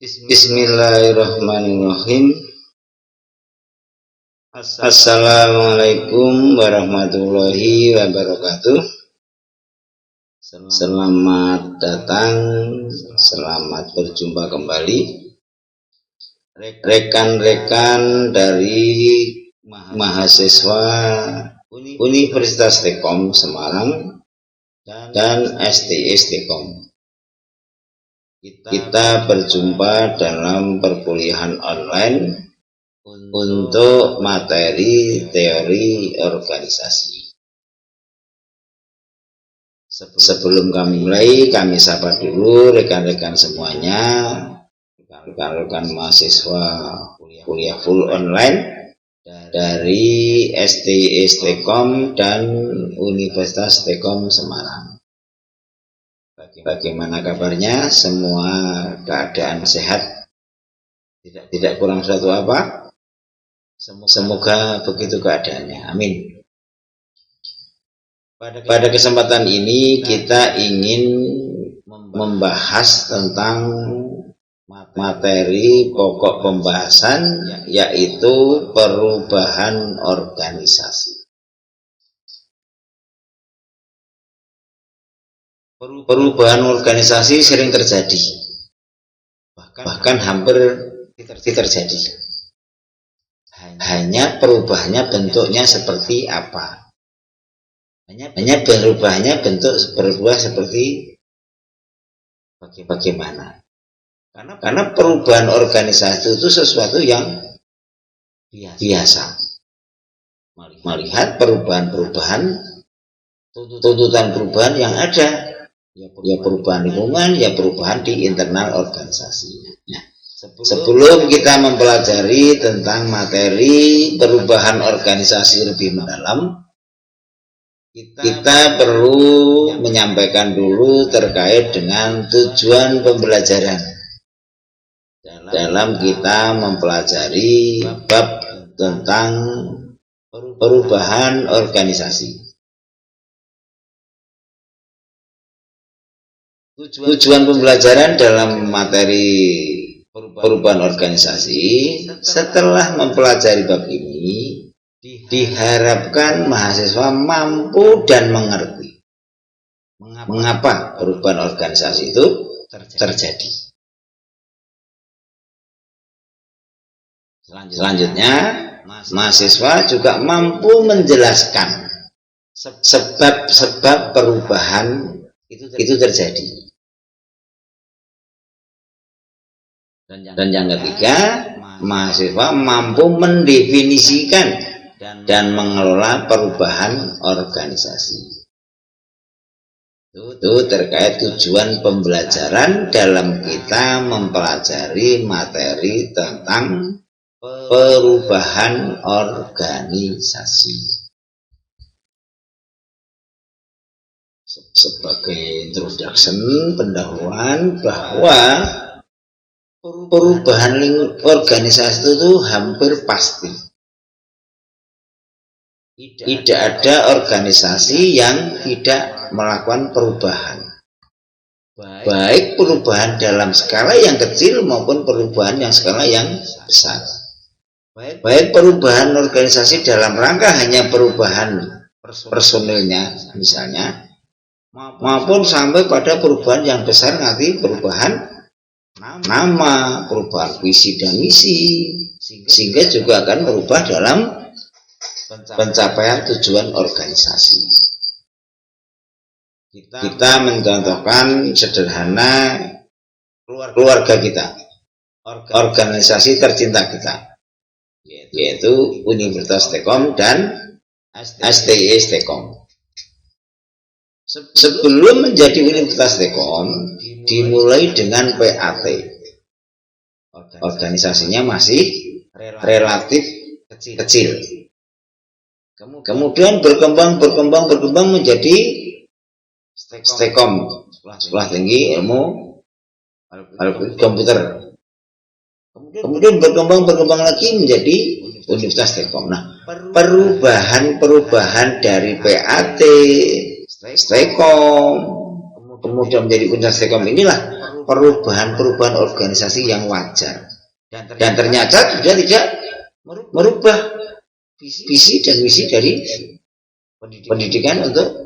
Bismillahirrahmanirrahim. Assalamualaikum warahmatullahi wabarakatuh. Selamat datang, selamat berjumpa kembali rekan-rekan dari mahasiswa Universitas Tekom Semarang dan STS Tekom. Kita berjumpa dalam perkuliahan online untuk materi teori organisasi. Sebelum kami mulai, kami sapa dulu rekan-rekan semuanya, rekan-rekan mahasiswa kuliah full online dari STS Tekom dan Universitas Tekom Semarang. Bagaimana kabarnya? Semua keadaan sehat? Tidak kurang suatu apa? Semoga begitu keadaannya. Amin. Pada kesempatan ini kita ingin membahas tentang materi pokok pembahasan, yaitu perubahan organisasi. Perubahan organisasi sering terjadi, bahkan hampir terjadi. Hanya perubahannya bentuknya seperti apa? Hanya berubahnya berubah seperti bagaimana? Karena perubahan organisasi itu sesuatu yang biasa. Melihat perubahan-perubahan, tuntutan perubahan yang ada. Ya perubahan lingkungan, ya perubahan di internal organisasi. Nah, sebelum kita mempelajari tentang materi perubahan organisasi lebih mendalam, kita perlu menyampaikan dulu terkait dengan tujuan pembelajaran dalam kita mempelajari bab tentang perubahan organisasi. Tujuan pembelajaran dalam materi perubahan organisasi setelah mempelajari bab ini, diharapkan mahasiswa mampu dan mengerti mengapa perubahan organisasi itu terjadi. Selanjutnya, mahasiswa juga mampu menjelaskan sebab-sebab perubahan itu terjadi. Dan yang ketiga, mahasiswa mampu mendefinisikan dan mengelola perubahan organisasi. Itu terkait tujuan pembelajaran dalam kita mempelajari materi tentang perubahan organisasi. Sebagai introduction, pendahuluan bahwa perubahan organisasi itu hampir pasti. Tidak ada organisasi yang tidak melakukan perubahan. Baik perubahan dalam skala yang kecil maupun perubahan yang skala yang besar. Baik perubahan organisasi dalam rangka hanya perubahan personilnya misalnya, maupun sampai pada perubahan yang besar nanti perubahan nama, perubahan visi dan misi, sehingga juga akan berubah dalam pencapaian tujuan organisasi. Kita mencontohkan sederhana keluarga kita, organisasi tercinta kita, yaitu Universitas Tekom dan STS Tekom. Sebelum menjadi Universitas Tekom, dimulai dengan PAT. Organisasinya masih relatif kecil. Kemudian berkembang menjadi STEKOM, Sekolah Tinggi Ilmu Komputer. Kemudian berkembang lagi menjadi Universitas Tekom. Nah, perubahan dari PAT, STEKOM, kemudian menjadi Universitas Tekom inilah perubahan-perubahan organisasi yang wajar. Dan ternyata juga tidak merubah visi dan misi dari pendidikan untuk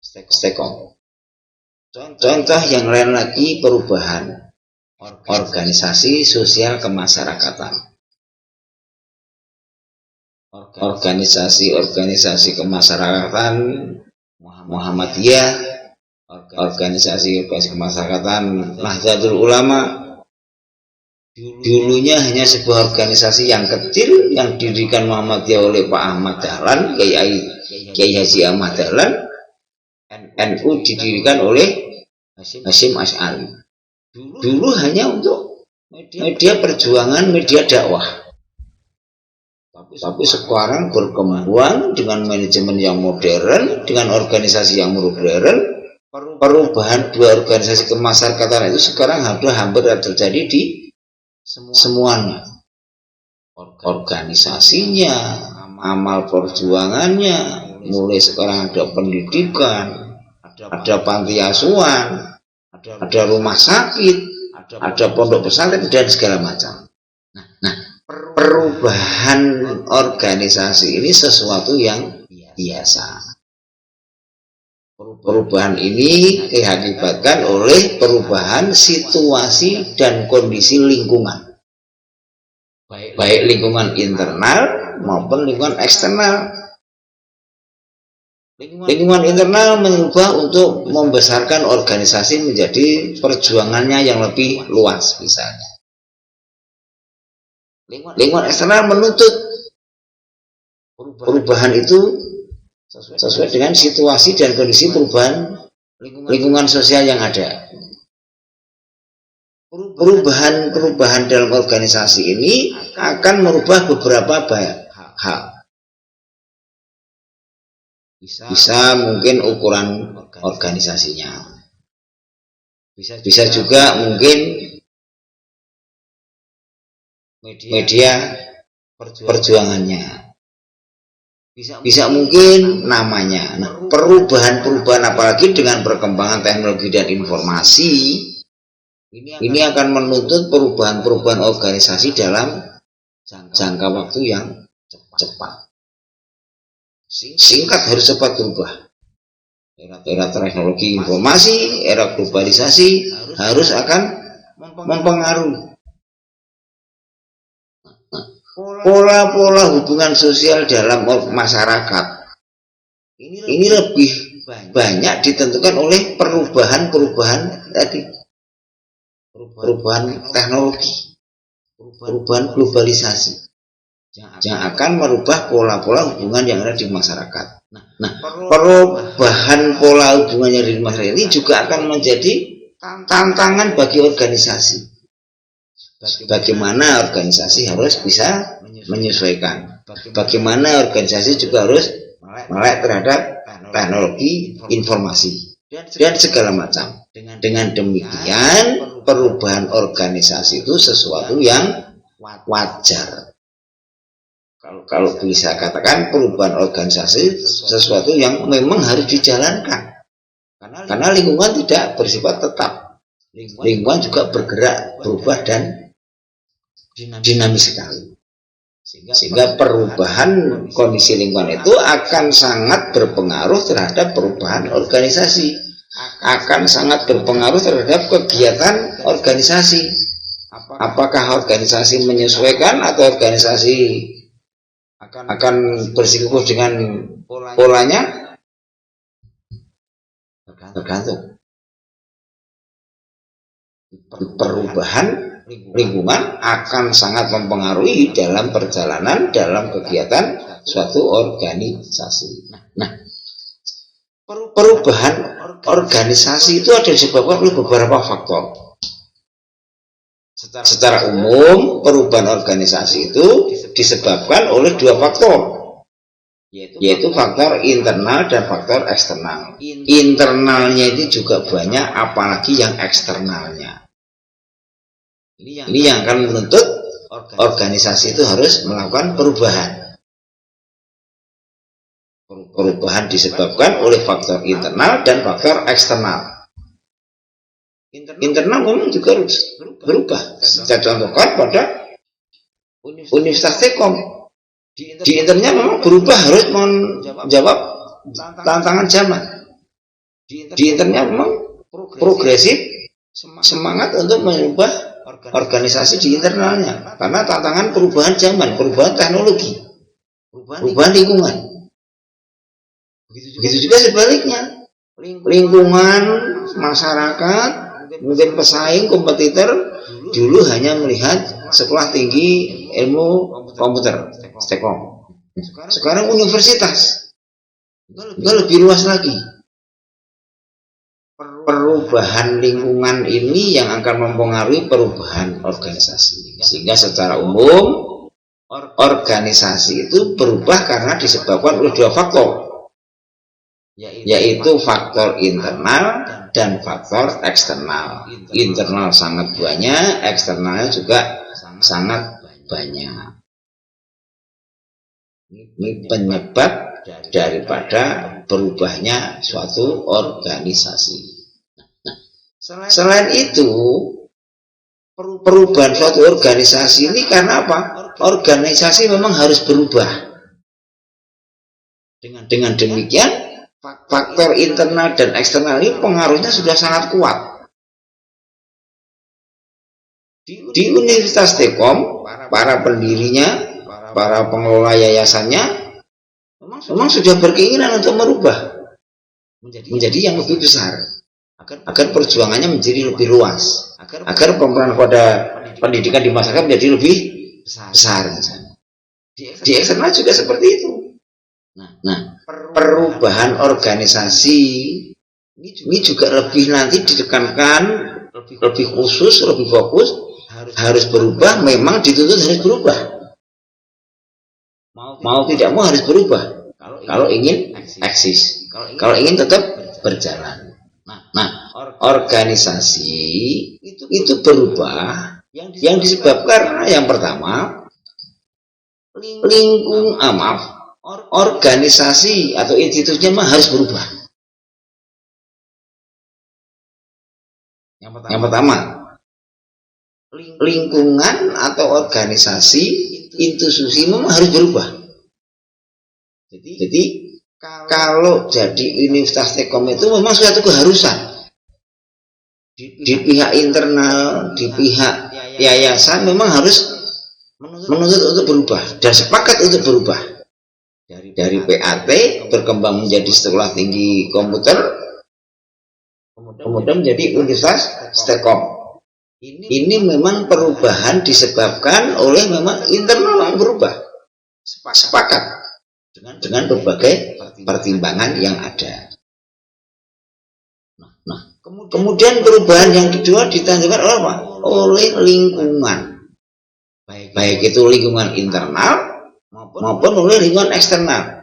STEKOM. Contoh yang lain lagi, perubahan organisasi sosial kemasyarakatan. Organisasi kemasyarakatan Muhammadiyah, organisasi kemasyarakatan Nahdlatul Ulama, dulunya hanya sebuah organisasi yang kecil yang didirikan Muhammadiyah oleh Pak Ahmad Dahlan, Kiai Haji Ahmad Dahlan. NU didirikan oleh Hasyim Asy'ari. Dulu hanya untuk media perjuangan, media dakwah. Tapi sekarang berkembang dengan manajemen yang modern, dengan organisasi yang modern. Perubahan dua organisasi kemasyarakatan itu sekarang hampir terjadi di semuanya. Organisasinya, amal perjuangannya, mulai sekarang ada pendidikan, ada panti asuhan, ada rumah sakit, ada pondok pesantren dan segala macam. Nah, perubahan organisasi ini sesuatu yang biasa. Perubahan ini diakibatkan oleh perubahan situasi dan kondisi lingkungan, baik lingkungan internal maupun lingkungan eksternal. Lingkungan internal mengubah untuk membesarkan organisasi menjadi perjuangannya yang lebih luas misalnya. Lingkungan eksternal menuntut perubahan itu sesuai dengan situasi dan kondisi perubahan lingkungan sosial yang ada. Perubahan dalam organisasi ini akan merubah beberapa hal. Bisa mungkin ukuran organisasinya. Bisa juga mungkin media perjuangannya. Bisa mungkin namanya. Nah, perubahan apalagi dengan perkembangan teknologi dan informasi ini akan menuntut perubahan organisasi dalam jangka waktu yang cepat. Singkat harus cepat berubah. Era teknologi informasi, era globalisasi harus akan mempengaruhi pola hubungan sosial dalam masyarakat. Ini lebih banyak ditentukan oleh perubahan tadi, perubahan teknologi, perubahan globalisasi yang akan merubah pola-pola hubungan yang ada di masyarakat. Nah, perubahan pola hubungan yang ada di masyarakat ini juga akan menjadi tantangan bagi organisasi. Bagaimana organisasi harus bisa menyesuaikan. Bagaimana organisasi juga harus melek terhadap teknologi informasi dan segala macam. Dengan demikian, perubahan organisasi itu sesuatu yang wajar. Kalau bisa katakan perubahan organisasi sesuatu yang memang harus dijalankan. Karena lingkungan tidak bersifat tetap. Lingkungan juga bergerak, berubah dan dinamis sekali. Sehingga perubahan kondisi lingkungan itu akan sangat berpengaruh terhadap perubahan organisasi. Akan sangat berpengaruh terhadap kegiatan organisasi. Apakah organisasi menyesuaikan atau organisasi akan bersikukuh dengan polanya? Tergantung. Perubahan lingkungan akan sangat mempengaruhi dalam perjalanan dalam kegiatan suatu organisasi. Nah, perubahan organisasi itu ada disebabkan oleh beberapa faktor. Secara umum, perubahan organisasi itu disebabkan oleh dua faktor, yaitu faktor internal dan faktor eksternal. Internalnya itu juga banyak, apalagi yang eksternalnya. Ini yang akan menuntut organisasi itu harus melakukan perubahan. Perubahan disebabkan oleh faktor internal dan faktor eksternal. internal memang juga harus berubah. Saya contohkan pada Universitas Telkom. Di internalnya memang berubah, harus menjawab tantangan zaman. Di internalnya memang progresif, semangat untuk mengubah organisasi di internalnya, karena tantangan perubahan zaman, perubahan teknologi, perubahan lingkungan. Begitu juga sebaliknya, lingkungan masyarakat, mungkin pesaing, kompetitor, dulu hanya melihat sekolah tinggi ilmu komputer, Telkom. Sekarang universitas, itu lebih luas lagi. Perubahan lingkungan ini yang akan mempengaruhi perubahan organisasi. Sehingga secara umum organisasi itu berubah karena disebabkan oleh dua faktor, yaitu faktor internal dan faktor eksternal. Internal sangat banyak, eksternalnya juga sangat banyak. Ini penyebab daripada berubahnya suatu organisasi. Selain itu, perubahan suatu organisasi ini karena apa? Organisasi memang harus berubah. Dengan demikian, faktor internal dan eksternal ini pengaruhnya sudah sangat kuat. Di Universitas Telkom, para pendirinya, para pengelola yayasannya, memang sudah berkeinginan untuk merubah menjadi yang lebih besar, agar perjuangannya menjadi lebih luas, agar pemeran pada pendidikan di masyarakat menjadi lebih besar. Di eksternal juga seperti itu. Nah, perubahan organisasi ini juga lebih nanti ditekankan, lebih khusus, lebih fokus, harus berubah, memang dituntut harus berubah. Mau tidak mau harus berubah kalau ingin eksis, kalau ingin tetap berjalan. Nah, organisasi itu berubah yang disebabkan yang pertama, organisasi atau institusinya harus berubah. Yang pertama, lingkungan atau organisasi institusi memang harus berubah. Jadi kalau jadi Universitas Telkom itu memang suatu keharusan. Di pihak internal, di pihak yayasan memang harus menuntut untuk berubah dan sepakat untuk berubah. Dari PAT berkembang menjadi sekolah tinggi komputer, kemudian menjadi Universitas Telkom. Ini memang perubahan disebabkan oleh memang internal yang berubah. Sepakat dengan berbagai pertimbangan yang ada. Nah, kemudian perubahan yang kedua ditandakan oleh apa? Oleh lingkungan. Baik itu lingkungan internal maupun oleh lingkungan eksternal.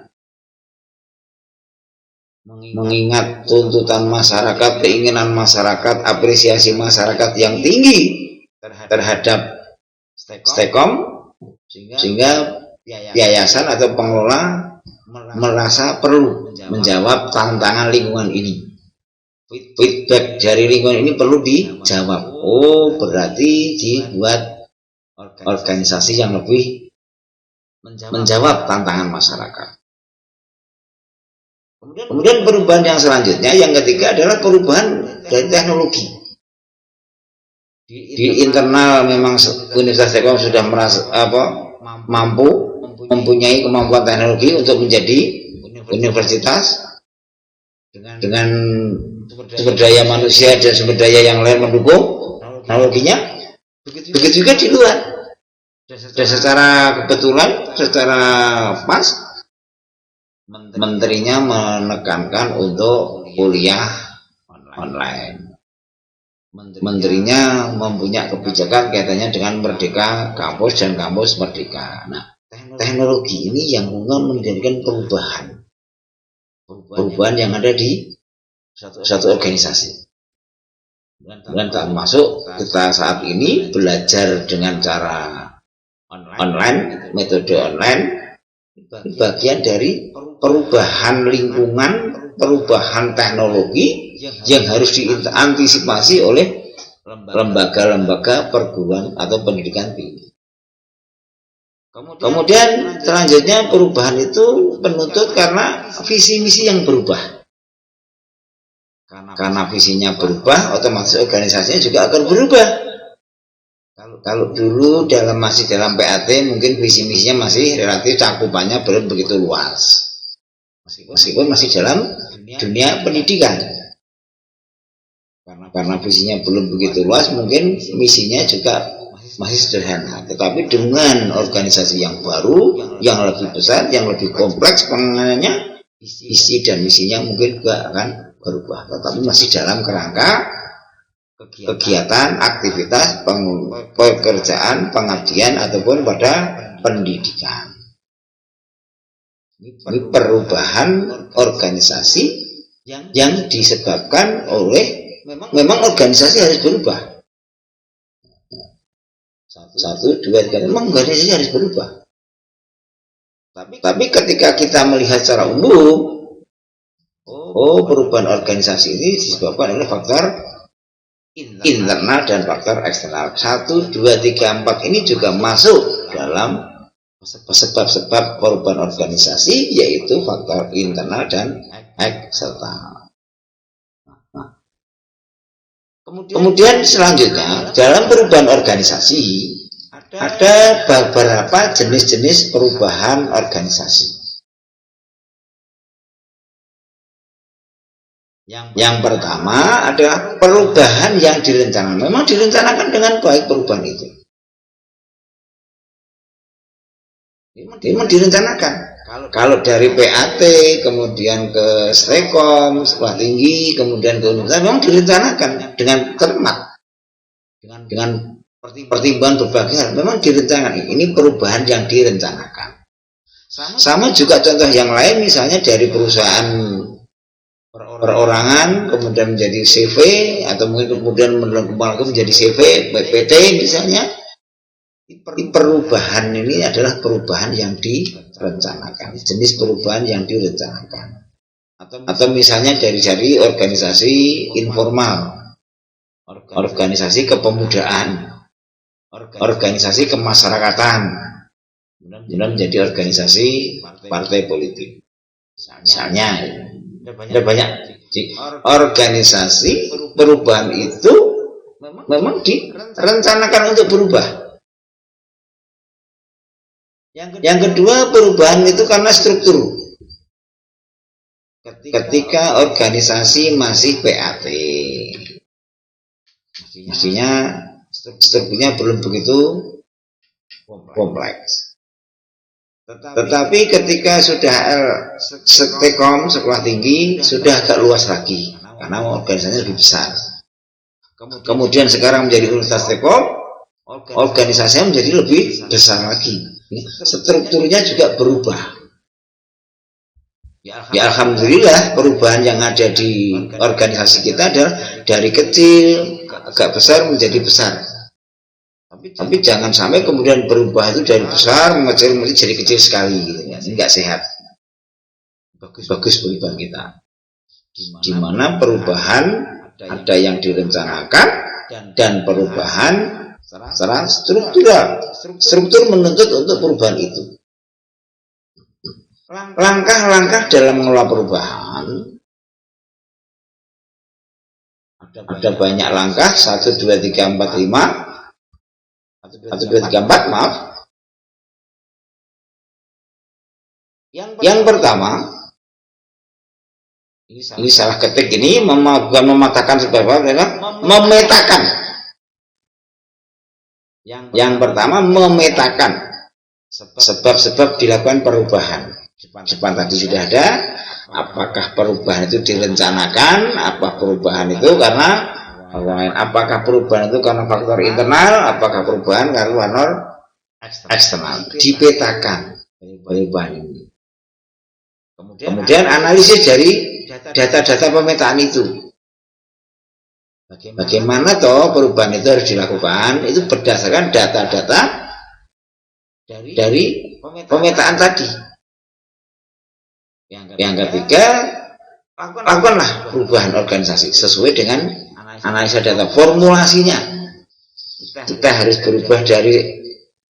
Mengingat tuntutan masyarakat, keinginan masyarakat, apresiasi masyarakat yang tinggi terhadap Telkom, sehingga yayasan atau pengelola merasa perlu menjawab tantangan lingkungan ini. Feedback dari lingkungan ini perlu dijawab. Oh, berarti dibuat organisasi yang lebih menjawab tantangan masyarakat. Kemudian perubahan yang selanjutnya, yang ketiga adalah perubahan dari teknologi. Di internal memang Universitas Telkom sudah merasa mampu mempunyai kemampuan teknologi untuk menjadi universitas dengan sumber daya manusia dan sumber daya yang lain mendukung teknologinya. Begitu juga di luar. Dan secara kebetulan, secara pas, menterinya menekankan untuk kuliah online. Menterinya mempunyai kebijakan kaitannya dengan Merdeka Kampus dan Kampus Merdeka. Nah, teknologi ini yang menjadikan perubahan yang ada di satu organisasi. Dan termasuk kita saat ini belajar dengan cara online, metode online, bagian dari perubahan lingkungan, perubahan teknologi yang harus diantisipasi oleh lembaga-lembaga perguruan atau pendidikan tinggi. Kemudian selanjutnya perubahan itu penuntut karena visi misi yang berubah. Karena visinya berubah, otomatis organisasinya juga akan berubah. Kalau dulu masih dalam PAT mungkin visi misinya masih relatif cakupannya belum begitu luas. Meskipun masih dalam dunia pendidikan. Karena visinya belum begitu luas, mungkin misinya juga masih sederhana. Tetapi dengan organisasi yang baru, yang lebih besar, yang lebih kompleks penanganannya, visi dan misinya mungkin juga akan berubah. Tetapi masih dalam kerangka kegiatan, aktivitas, pekerjaan, pengabdian ataupun pada pendidikan. Ini perubahan organisasi yang disebabkan oleh memang organisasi harus berubah. 1, 2, 3, memang organisasi harus berubah. Tapi ketika kita melihat secara umum, perubahan organisasi ini disebabkan oleh faktor internal dan faktor eksternal. 1, 2, 3, 4 ini juga masuk dalam sebab-sebab perubahan organisasi, yaitu faktor internal dan eksternal. Kemudian selanjutnya dalam perubahan organisasi ada beberapa jenis-jenis perubahan organisasi. Yang pertama adalah perubahan yang direncanakan. Memang direncanakan dengan baik perubahan itu. Memang direncanakan. Kalau dari PAT, kemudian ke Strekom, sekolah tinggi, kemudian ke universitas, memang direncanakan dengan cermat, dengan pertimbangan berbagai hal, memang direncanakan. Ini perubahan yang direncanakan. Sama juga contoh yang lain, misalnya dari perusahaan perorangan, kemudian menjadi CV, atau mungkin kemudian menjadi CV, PT misalnya. Perubahan ini adalah perubahan yang direncanakan, jenis perubahan yang direncanakan. Atau misalnya dari organisasi informal, organisasi kepemudaan, organisasi kemasyarakatan, kemudian menjadi organisasi partai politik. Misalnya ada banyak organisasi perubahan itu memang direncanakan untuk berubah. Yang kedua, perubahan itu karena struktur. Ketika organisasi masih PAT, mestinya strukturnya belum begitu kompleks. Tetapi ketika sudah Strekom, sekolah tinggi, sudah agak luas lagi, karena organisasinya lebih besar. Kemudian sekarang menjadi Universitas Strekom, organisasinya menjadi lebih besar lagi. Strukturnya juga berubah. Ya alhamdulillah perubahan yang ada di organisasi kita adalah dari kecil agak besar menjadi besar. Tapi jangan sampai kemudian berubah itu dari besar mengecil jadi kecil sekali gitu ya. Ini enggak sehat. Bagus perubahan kita. Di mana perubahan ada yang direncanakan dan perubahan secara struktural. Struktur menuntut untuk perubahan itu. Langkah-langkah dalam mengelola perubahan ada banyak langkah. 1, 2, 3, 4, 5. 1, 2, 3, 4, maaf. Yang pertama, ini salah ketik, ini bukan mematahkan sebab adalah memetakan. Yang pertama, memetakan sebab-sebab dilakukan perubahan. Depan tadi sudah ada, apakah perubahan itu direncanakan, apa perubahan itu karena apakah perubahan itu karena faktor internal, apakah perubahan karena faktor eksternal. Dipetakan perubahan ini. Kemudian analisis dari data-data pemetaan itu. Bagaimana toh perubahan itu harus dilakukan? Itu berdasarkan data-data dari pemetaan tadi. Yang ketiga, lakukanlah perubahan organisasi sesuai dengan analisa data. Formulasinya kita harus berubah dari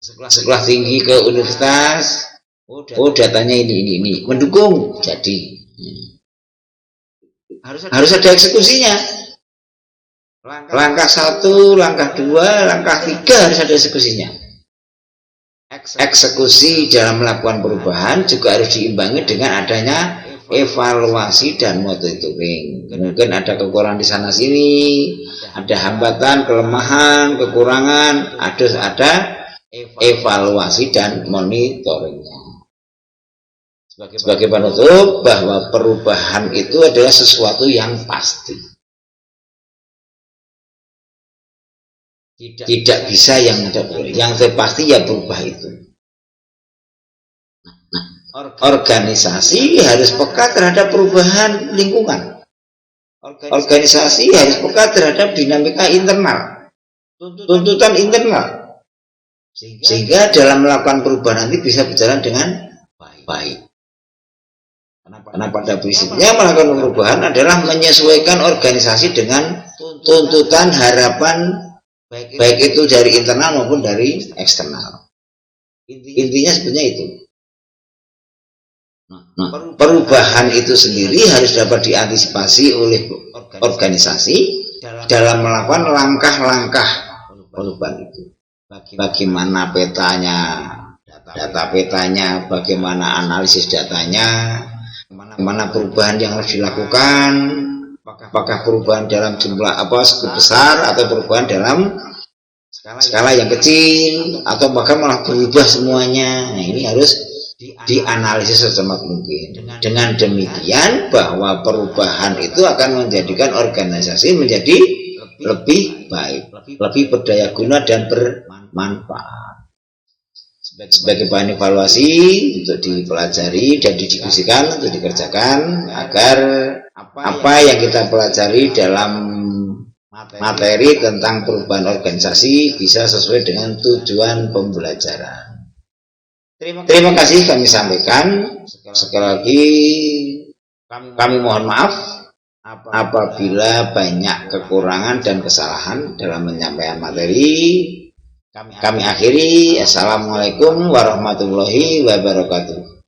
sekolah tinggi ke universitas. Oh, datanya ini mendukung, jadi harus ada eksekusinya. Langkah 1, langkah 2, langkah 3 harus ada eksekusinya. Eksekusi dalam melakukan perubahan juga harus diimbangi dengan adanya evaluasi dan monitoring. Mungkin ada kekurangan di sana sini, ada hambatan, kelemahan, kekurangan, harus ada evaluasi dan monitoringnya. Sebagai penutup bahwa perubahan itu adalah sesuatu yang pasti. Tidak bisa yang tidak boleh. Yang terpasti ya berubah itu. Nah, organisasi harus peka terhadap perubahan lingkungan. Organisasi harus peka terhadap dinamika internal, tuntutan internal, sehingga dalam melakukan perubahan nanti bisa berjalan dengan baik. Karena pada prinsipnya melakukan perubahan adalah menyesuaikan organisasi dengan tuntutan harapan baik itu dari internal maupun dari eksternal. Intinya sebenarnya itu. Nah, perubahan itu sendiri harus dapat diantisipasi oleh organisasi dalam melakukan langkah-langkah perubahan itu. Bagaimana petanya, data petanya, bagaimana analisis datanya, kemana perubahan yang harus dilakukan, apakah perubahan dalam jumlah cukup besar atau perubahan dalam skala yang kecil atau bahkan malah berubah semuanya. Nah, ini harus dianalisis secepat mungkin. Dengan demikian bahwa perubahan itu akan menjadikan organisasi menjadi lebih baik, lebih berdaya guna dan bermanfaat. Sebagai bahan evaluasi untuk dipelajari dan didiskusikan, untuk dikerjakan agar apa yang kita pelajari dalam materi tentang perubahan organisasi bisa sesuai dengan tujuan pembelajaran. Terima kasih kami sampaikan. Sekali lagi kami mohon maaf apabila banyak kekurangan dan kesalahan dalam menyampaikan materi. Kami akhiri. Assalamualaikum warahmatullahi wabarakatuh.